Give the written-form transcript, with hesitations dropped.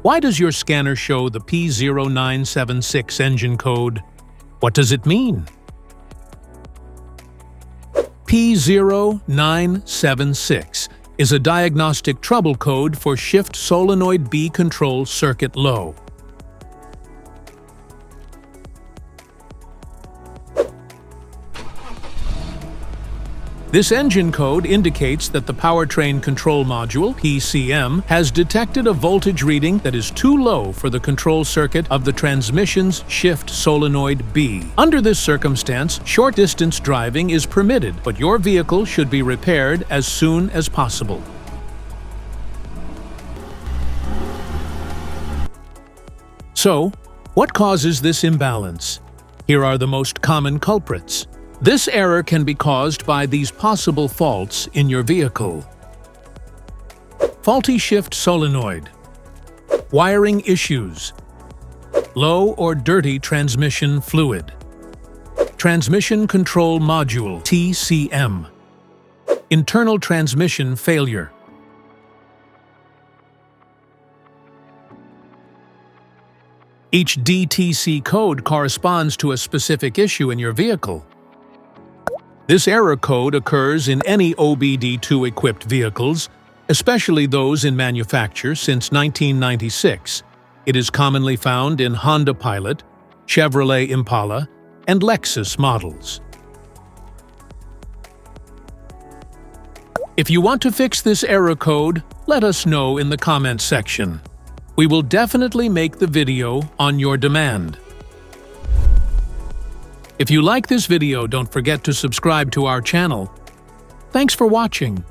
Why does your scanner show the P0976 engine code? What does it mean? P0976 is a diagnostic trouble code for Shift Solenoid B control circuit low. This engine code indicates that the powertrain control module, TCM, has detected a voltage reading that is too low for the control circuit of the transmission's Shift Solenoid B. Under this circumstance, short-distance driving is permitted, but your vehicle should be repaired as soon as possible. So, what causes this imbalance? Here are the most common culprits. This error can be caused by these possible faults in your vehicle. Faulty shift solenoid, wiring issues, low or dirty transmission fluid, transmission control module TCM, internal transmission failure. Each DTC code corresponds to a specific issue in your vehicle. This error code occurs in any OBD2-equipped vehicles, especially those in manufacture since 1996. It is commonly found in Honda Pilot, Chevrolet Impala, and Lexus models. If you want to fix this error code, let us know in the comments section. We will definitely make the video on your demand. If you like this video, don't forget to subscribe to our channel. Thanks for watching.